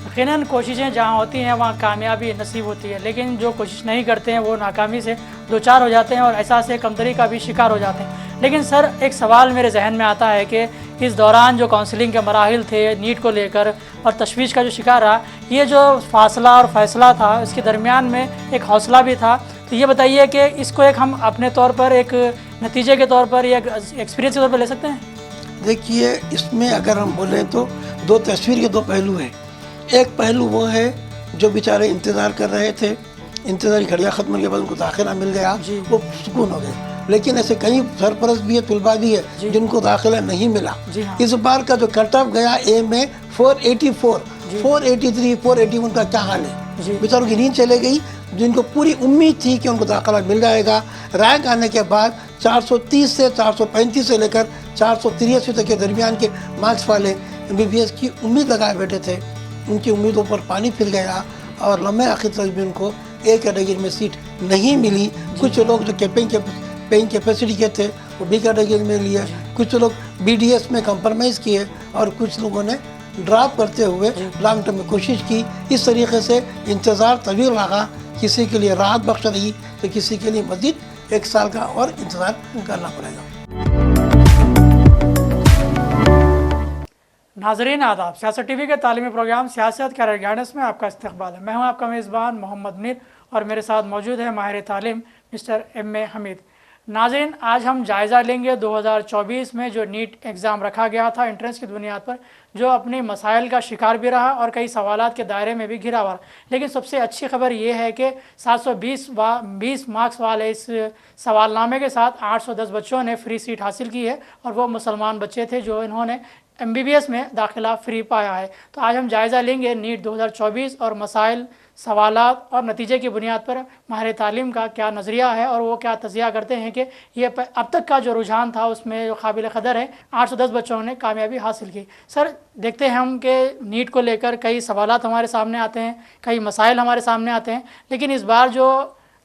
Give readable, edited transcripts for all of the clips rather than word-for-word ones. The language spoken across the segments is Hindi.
यकीनन कोशिशें जहाँ होती हैं वहाँ कामयाबी नसीब होती है, लेकिन जो कोशिश नहीं करते हैं वो नाकामी से दो चार हो जाते हैं और एहसास कमतरी का भी शिकार हो जाते हैं। लेकिन सर, एक सवाल मेरे जहन में आता है कि इस दौरान जो काउंसलिंग के मराहिल थे नीट को लेकर और तशवीश का जो शिकार रहा, ये जो फासला और फैसला था इसके दरमियान में एक हौसला भी था। तो ये बताइए कि इसको एक हम अपने तौर पर एक नतीजे के तौर पर या एक्सपीरियंस के तौर पर ले सकते हैं? देखिए, इसमें अगर हम बोलें तो दो तस्वीर के दो पहलू हैं। एक पहलू वो है जो बेचारे इंतज़ार कर रहे थे, इंतज़ारी घड़ियाँ ख़त्म होने के बाद उनको दाखिला मिल गया, वो सुकून हो गए। लेकिन ऐसे कई सरपरस्त भी है, तुलबा भी है जिनको दाखिला नहीं मिला। हाँ। इस बार का जो कट ऑफ गया ए में 484, 483, 481 का क्या हाल है? बेचारों की नींद चले गई। जिनको पूरी उम्मीद थी कि उनको दाखिला मिल जाएगा, रैंक आने के बाद 430 से 435 से लेकर 483 तक के दरमियान के मार्क्स वाले MBBS की उम्मीद लगाए बैठे थे, उनकी उम्मीदों पर पानी फिर गया और लम्बे आखिर तक भी उनको ए कैटेगरी में सीट नहीं मिली। कुछ लोग जो पेइंग कैपेसिटी के थे वो बी कैटेगरी में लिए, कुछ लोग BDS में कंप्रोमाइज़ किए और कुछ लोगों ने ड्रॉप करते हुए लॉन्ग टर्म में कोशिश की। इस तरीके से इंतज़ार तवील रहा, किसी के लिए राहत बख्श रही तो किसी के लिए मज़ीद 1 साल का और इंतज़ार करना पड़ेगा। नाज़रीन आदाब, सियासत TV के तालीमी प्रोग्राम सियासत कैरियर गाइडेंस में आपका इस्तकबाल है। मैं हूं आपका मेज़बान मोहम्मद मुनीर और मेरे साथ मौजूद है माहिर तालीम मिस्टर MA हमीद। नाज़रीन, आज हम जायज़ा लेंगे 2024 में जो नीट एग्ज़ाम रखा गया था एंट्रेंस की बुनियाद पर, जो अपनी मसाइल का शिकार भी रहा और कई सवालात के दायरे में भी घिरा हुआ। लेकिन सबसे अच्छी खबर ये है कि 720 मार्क्स वाले इस सवालनामे के साथ 810 बच्चों ने फ्री सीट हासिल की है और वो मुसलमान बच्चे थे जो इन्होंने MBBS में दाखिला फ्री पाया है। तो आज हम जायज़ा लेंगे नीट 2024 और मसाइल, सवालात और नतीजे की बुनियाद पर माहिर तालीम का क्या नज़रिया है और वो क्या तज़िया करते हैं कि ये अब तक का जो रुझान था उसमें जो काबिल क़दर है 810 बच्चों ने कामयाबी हासिल की। सर, देखते हैं हम कि नीट को लेकर कई सवालात हमारे सामने आते हैं, कई मसाइल हमारे सामने आते हैं, लेकिन इस बार जो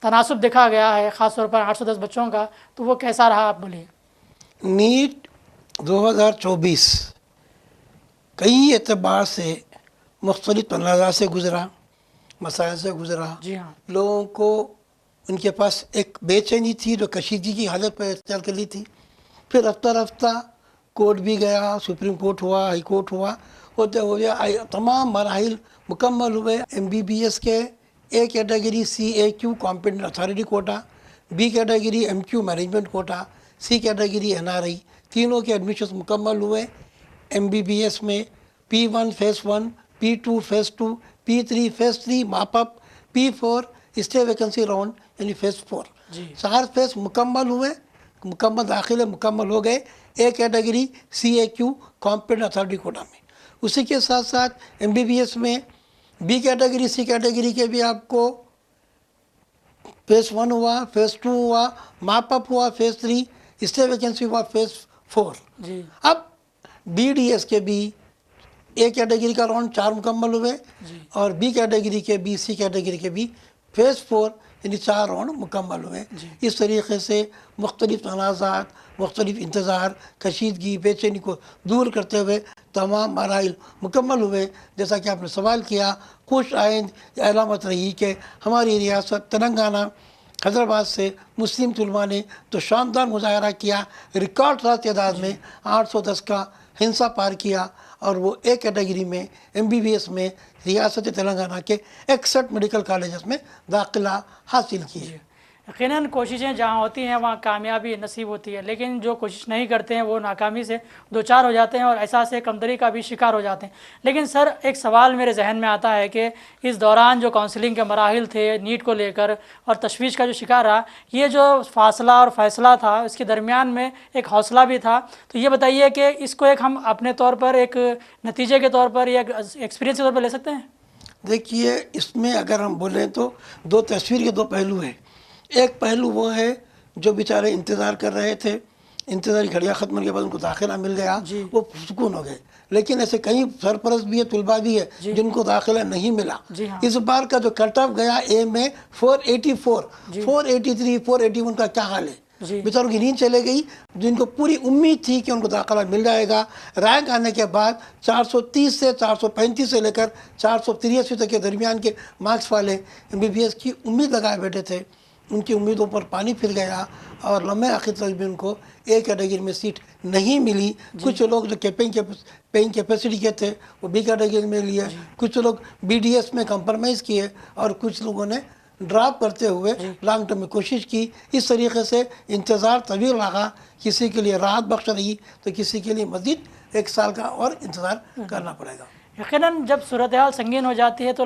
तनासुब दिखा गया है ख़ास तौर पर 810 बच्चों का, तो वो कैसा रहा, आप बोलिए। नीट 2024 कई एतबार से मुख्तलिफ तनाज़ा से गुज़रा, मसाइल से गुज़रा। जी हाँ। लोगों को उनके पास एक बेचैनी थी जो कशीदगी की हालत पर इख्तियार कर ली थी। फिर रफ्ता रफ्ता कोर्ट भी गया, सुप्रीम कोर्ट हुआ, हाई कोर्ट हुआ, होते हुए तमाम मराहिल मुकम्मल हुए। MBBS के A category CAQ competent authority quota, B category MQ management quota, C category NRI, तीनों के एडमिशन मुकम्मल हुए। MBBS में P1 phase 1, P2 phase 2, P3 phase 3 mop up, P4 stay vacancy round यानी फेज़ 4। 4 फेज़ मुकम्मल हुए, मुकम्मल दाखिले मुकम्मल हो गए A category CAQ competent authority Kota में। उसी के साथ साथ MBBS में B कैटेगरी C कैटेगरी के भी आपको फेज़ 1 हुआ, फेज़ 2 हुआ, मापअप हुआ फेज़ 3, स्टे वैकेंसी हुआ फेज़ 4। अब BDS के भी ए कैटेगरी का राउंड 4 मुकम्मल हुए और B कैटेगरी के भी, C कैटेगरी के भी फेज़ 4 यानी 4 राउंड मुकम्मल हुए। इस तरीके से मुख्तलिफ तनाज़ात, मुख्तलिफ इंतज़ार, कशीदगी, बेचैनी को दूर करते हुए तमाम मराइल मुकम्मल हुए। जैसा कि आपने सवाल किया, खुश आइंद अलामत रही कि हमारी रियासत तेलंगाना हैदराबाद से मुस्लिम तुलमा ने तो शानदार मुजाहरा किया, रिकॉर्ड तादाद में 810 का हिंसा पार किया और वो ए कैटेगरी में MBBS में रियासत तेलंगाना के 61 मेडिकल कॉलेजेस में दाखिला हासिल किए। यकीनन कोशिशें जहाँ होती हैं वहाँ कामयाबी नसीब होती है, लेकिन जो कोशिश नहीं करते हैं वो नाकामी से दो चार हो जाते हैं और एहसास कमतरी का भी शिकार हो जाते हैं। लेकिन सर, एक सवाल मेरे जहन में आता है कि इस दौरान जो काउंसलिंग के मराहिल थे नीट को लेकर और तशवीश का जो शिकार रहा, ये जो फासला और फैसला था इसके दरमियान में एक हौसला भी था। तो ये बताइए कि इसको एक हम अपने तौर पर एक नतीजे के तौर पर या एक्सपीरियंस के तौर पर ले सकते हैं? देखिए, इसमें अगर हम बोलें तो दो तस्वीर के दो पहलू हैं। एक पहलू वो है जो बेचारे इंतज़ार कर रहे थे, इंतज़ारी घड़ियाँ ख़त्म होने के बाद उनको दाखिला मिल गया, वो सुकून हो गए। लेकिन ऐसे कई सरपरस्त भी है, तुलबा भी है जिनको दाखिला नहीं मिला। इस बार का जो कट ऑफ गया ए में 484, 483, 481 का क्या हाल है? जी। बेचारों की नींद चले गई। जिनको पूरी उम्मीद थी कि उनको दाखिला मिल जाएगा, रैंक आने के बाद 430 से 435 से लेकर 483 तक के दरमियान के मार्क्स वाले MBBS की उम्मीद लगाए बैठे थे, उनकी उम्मीदों पर पानी फिर गया और लम्बे आखिर तक भी उनको एक कैटेगरी में सीट नहीं मिली। कुछ लोग जो पेइंग कैपेसिटी के थे वो बी कैटेगरी में लिए, कुछ लोग BDS में कंप्रोमाइज़ किए और कुछ लोगों ने ड्रॉप करते हुए लॉन्ग टर्म में कोशिश की। इस तरीके से इंतज़ार तवील रहा, किसी के लिए राहत बख्श रही तो किसी के लिए मज़ीद 1 साल का और इंतज़ार करना पड़ेगा। यकीनन जब सूरत हाल संगीन हो जाती है तो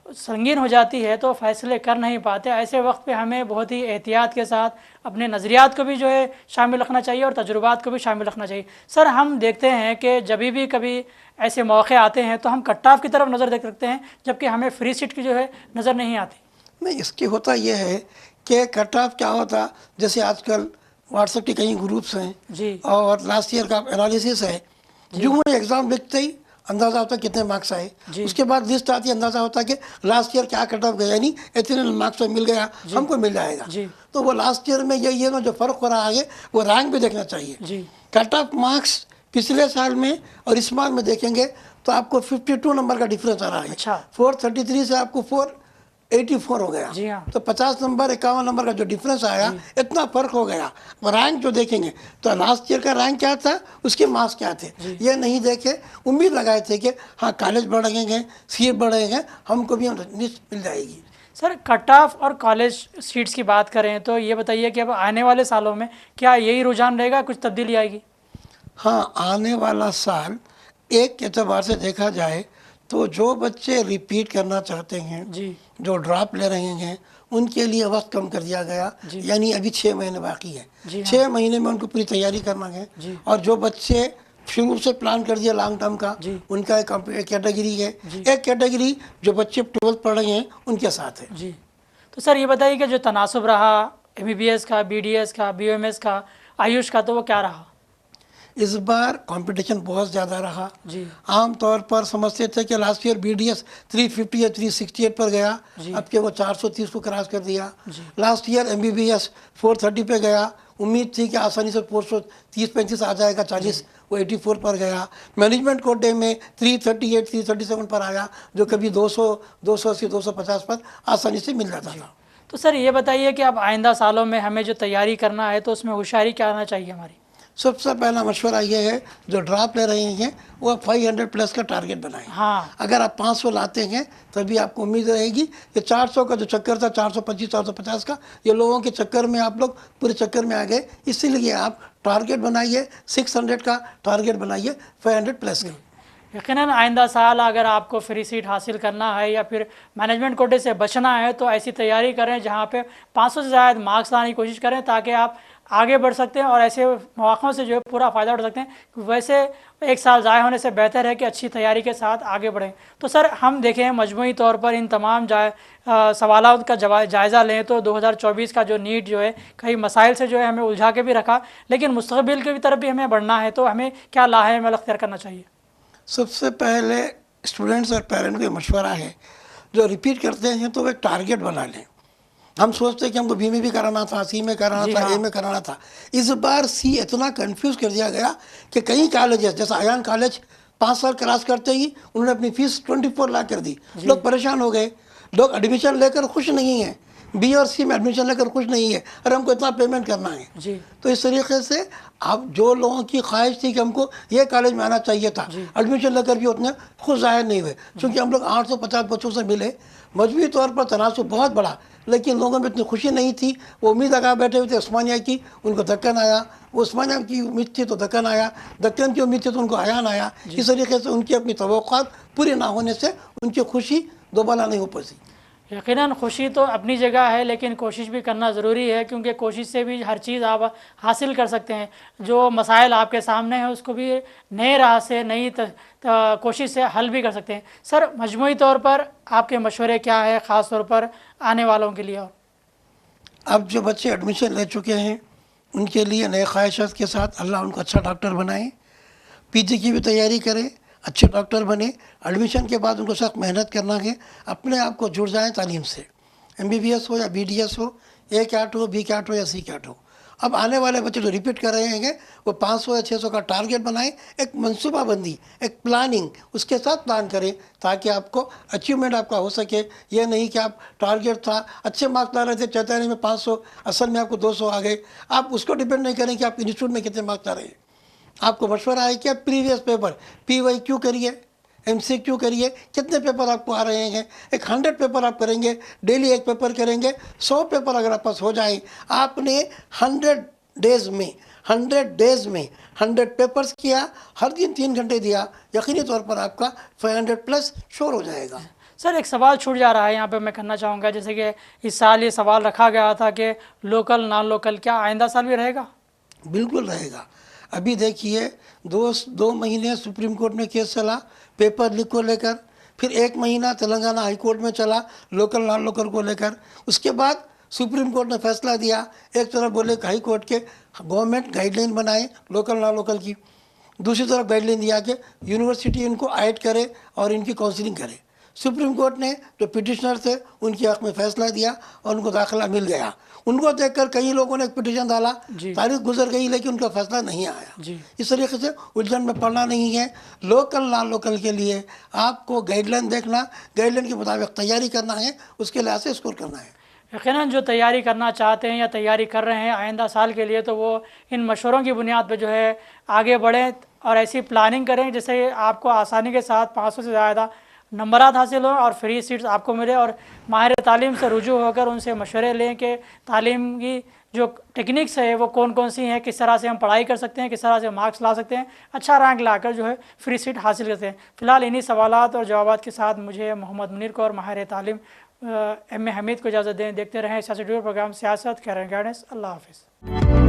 संगीन हो जाती है तो फैसले कर नहीं पाते। ऐसे वक्त पे हमें बहुत ही एहतियात के साथ अपने नज़रियात को भी जो है शामिल रखना चाहिए और तजुर्बात को भी शामिल रखना चाहिए। सर, हम देखते हैं कि जब भी कभी ऐसे मौके आते हैं तो हम कट ऑफ की तरफ नज़र देख सकते हैं, जबकि हमें फ्री सीट की जो है नज़र नहीं आती। नहीं, इसकी होता यह है कि कट ऑफ क्या होता, जैसे आजकल व्हाट्सएप के कई ग्रुप्स हैं जी। और लास्ट ईयर का एनालिसिस है, जो एग्ज़ाम लिखते ही अंदाज़ा होता है कितने मार्क्स आए, उसके बाद लिस्ट आती है, अंदाज़ा होता है कि लास्ट ईयर क्या कट ऑफ गया, यानी इतने मार्क्स में मिल गया, हमको मिल जाएगा। तो वो लास्ट ईयर में ये ना जो फ़र्क हो रहा है वो रैंक भी देखना चाहिए। कट ऑफ मार्क्स पिछले साल में और इस साल में देखेंगे तो आपको 52 नंबर का डिफरेंस आ रहा है। अच्छा। 433 से आपको 484 हो गया। जी हाँ। तो 50 नंबर 51 नंबर का जो डिफरेंस आया, इतना फर्क हो गया। रैंक जो देखेंगे तो लास्ट ईयर का रैंक क्या था, उसके मार्क्स क्या थे, ये नहीं देखे, उम्मीद लगाए थे कि हाँ कॉलेज बढ़ेंगे, सीट बढ़ेंगे, हमको भी लिस्ट मिल जाएगी। सर, कट ऑफ और कॉलेज सीट्स की बात करें तो ये बताइए कि अब आने वाले सालों में क्या यही रुझान रहेगा, कुछ तब्दीली आएगी? हाँ, आने वाला साल एक एतबार से देखा जाए तो जो बच्चे रिपीट करना चाहते हैं, जो ड्रॉप ले रहे हैं, उनके लिए वक्त कम कर दिया गया, यानी अभी 6 महीने बाकी है। 6 महीने में उनको पूरी तैयारी करना है। और जो बच्चे शुरू से प्लान कर दिया लॉन्ग टर्म का, उनका एक कैटेगरी है। एक कैटेगरी जो बच्चे 12th पढ़ रहे हैं उनके साथ है। जी। तो सर ये बताइए कि जो तनासुब रहा MBBS का, BDS का, BOMS का, आयुष का, तो वो क्या रहा? इस बार कंपटीशन बहुत ज़्यादा रहा। जी। आम तौर पर समझते थे कि लास्ट ईयर BDS 350 या 368 पर गया, अब के वो 430 को क्रॉस कर दिया। लास्ट ईयर MBBS 430 पे गया, उम्मीद थी कि आसानी से 430-35 आ जाएगा, 40 वो 84 पर गया। मैनेजमेंट कोटे में 338 337 पर आया, जो कभी 200 280 250 पर आसानी से मिल जाता था। तो सर ये बताइए कि अब आइंदा सालों में हमें जो तैयारी करना है तो उसमें होशियारी क्या आना चाहिए हमारी? सबसे पहला मशवरा ये है, जो ड्रॉप ले रहे हैं वो 500 प्लस का टारगेट बनाएं। हाँ। अगर आप 500 लाते हैं तभी आपको उम्मीद रहेगी कि 400 का जो चक्कर था, 425 450 का, ये लोगों के चक्कर में आप लोग पूरे चक्कर में आ गए। इसीलिए आप टारगेट बनाइए, 600 का टारगेट बनाइए, 500 प्लस का। यकीनन आइंदा साल अगर आपको फ्री सीट हासिल करना है या फिर मैनेजमेंट कोटे से बचना है तो ऐसी तैयारी करें जहाँ पे 500 से ज़्यादा मार्क्स लाने की कोशिश करें, ताकि आप आगे बढ़ सकते हैं और ऐसे मौक़ों से जो है पूरा फ़ायदा उठा सकते हैं। वैसे 1 साल ज़ाया होने से बेहतर है कि अच्छी तैयारी के साथ आगे बढ़ें। तो सर हम देखें मजमूई तौर पर इन तमाम सवालों का जायज़ा लें तो 2024 का जो नीट जो है कई मसाइल से जो है हमें उलझा के भी रखा, लेकिन मुस्तक़बिल की तरफ भी हमें बढ़ना है, तो हमें क्या लाहेमल अख्तियार करना चाहिए? सबसे पहले स्टूडेंट्स और पेरेंट्स का मशवरा है, जो रिपीट करते हैं तो एक टारगेट बना लें। हम सोचते हैं कि हमको बी में भी कराना था, सी में कराना था, ए में कराना था। इस बार सी इतना कंफ्यूज कर दिया गया कि कई कॉलेजेस, जैसा अयान कॉलेज 5 साल क्रॉस करते ही उन्होंने अपनी फीस 24 लाख कर दी। लोग परेशान हो गए, लोग एडमिशन लेकर खुश नहीं हैं, बी और सी में एडमिशन लेकर खुश नहीं है, और हमको इतना पेमेंट करना है। तो इस तरीके से अब जो लोगों की ख्वाहिश थी कि हमको ये कॉलेज में आना चाहिए था, एडमिशन लेकर भी उतने खुश ज़ाहिर नहीं हुए, क्योंकि हम लोग 850 बच्चों से मिले। मजबूरी तौर पर तनासुब बहुत बड़ा, लेकिन लोगों में इतनी खुशी नहीं थी। वो उम्मीद लगा बैठे हुए थे उस्मानिया की, उनको दक्कन आया। वो उस्मानिया की उम्मीद थी तो दक्कन आया, दक्कन की उम्मीद थी तो उनको अयान आया। इस तरीके से उनकी अपनी तवक्कुआत पूरी ना होने से उनकी खुशी दोबारा नहीं हो पाई। यकीनन खुशी तो अपनी जगह है, लेकिन कोशिश भी करना ज़रूरी है, क्योंकि कोशिश से भी हर चीज़ आप हासिल कर सकते हैं। जो मसाइल आपके सामने हैं उसको भी नए राह से, नई कोशिश से हल भी कर सकते हैं। सर मजमूई तौर पर आपके मशवरे क्या है ख़ास तौर पर आने वालों के लिए? और अब जो बच्चे एडमिशन ले चुके हैं उनके लिए नए ख्वाहिशात के साथ अल्लाह उनको अच्छा डॉक्टर बनाए, PG की भी तैयारी करें, अच्छे डॉक्टर बने। एडमिशन के बाद उनको सख्त मेहनत करना है, अपने आप को जुड़ जाएँ तालीम से। MBBS हो या BDS हो, A कैट हो, B कैट हो या C कैट हो, अब आने वाले बच्चे जो रिपीट कर रहे हैं वो 500 या 600 का टारगेट बनाएं, एक मनसूबाबंदी, एक प्लानिंग उसके साथ प्लान करें ताकि आपको अचीवमेंट आपका हो सके। ये नहीं कि आप टारगेट था, अच्छे मार्क्स ला रहे थे चैतन्य में 500, असल में आपको 200 आ गए। आप उसको डिपेंड नहीं करें कि आप इंस्टीट्यूट में कितने मार्क्स ला रहे हैं। आपको मशवरा है कि आप प्रीवियस पेपर PYQ करिए, MCQ करिए, कितने पेपर आपको आ रहे हैं। एक 100 पेपर आप करेंगे, डेली एक पेपर करेंगे, 100 पेपर अगर आप पास हो जाए, आपने 100 डेज़ में 100 पेपर्स किया, हर दिन 3 घंटे दिया, यकीनी तौर पर आपका 500 प्लस श्योर हो जाएगा। सर एक सवाल छूट जा रहा है यहाँ पे, मैं करना चाहूँगा। जैसे कि इस साल ये सवाल रखा गया था कि लोकल नॉन लोकल, क्या आइंदा साल भी रहेगा? बिल्कुल रहेगा। अभी देखिए 2 महीने सुप्रीम कोर्ट में केस चला पेपर लीक को लेकर, फिर 1 महीना तेलंगाना हाई कोर्ट में चला लोकल नॉन लोकल को लेकर। उसके बाद सुप्रीम कोर्ट ने फैसला दिया, एक तरफ बोले हाई कोर्ट के गवर्नमेंट गाइडलाइन बनाए लोकल नॉन लोकल की, दूसरी तरफ गाइडलाइन दिया कि यूनिवर्सिटी इनको ऐड करे और इनकी काउंसलिंग करे। सुप्रीम कोर्ट ने जो पिटिशनर थे उनके हक में फैसला दिया और उनको दाखिला मिल गया। उनको देखकर कई लोगों ने एक पिटिशन डाला, तारीख गुजर गई लेकिन उनका फैसला नहीं आया। इस तरीके से उलझन में पड़ना नहीं है। लोकल नॉन लोकल के लिए आपको गाइडलाइन देखना, गाइडलाइन के मुताबिक तैयारी करना है, उसके लिहाज से स्कोर करना है। यकीनन जो तैयारी करना चाहते हैं या तैयारी कर रहे हैं आइंदा साल के लिए, तो वो इन मशवरों की बुनियाद पर जो है आगे बढ़ें और ऐसी प्लानिंग करें जिससे आपको आसानी के साथ 500 से ज़्यादा नंबरात हासिल हो और फ्री सीट्स आपको मिले। और माहिर तालीम से रुजू होकर उनसे मशवरे लें कि तालीम की जो टेक्निक्स है वो कौन कौन सी हैं, किस तरह से हम पढ़ाई कर सकते हैं, किस तरह से मार्क्स ला सकते हैं, अच्छा रैंक लाकर जो है फ्री सीट हासिल करते हैं। फ़िलहाल इन्हीं सवालात और जवाबात के साथ मुझे मोहम्मद मुनीर को और माहिर तालीम MA हमीद को इजाज़त दें। देखते रहें सियासत वीडियो प्रोग्राम सियासत कैरियर गाइडेंस। अल्लाह हाफ़िज़।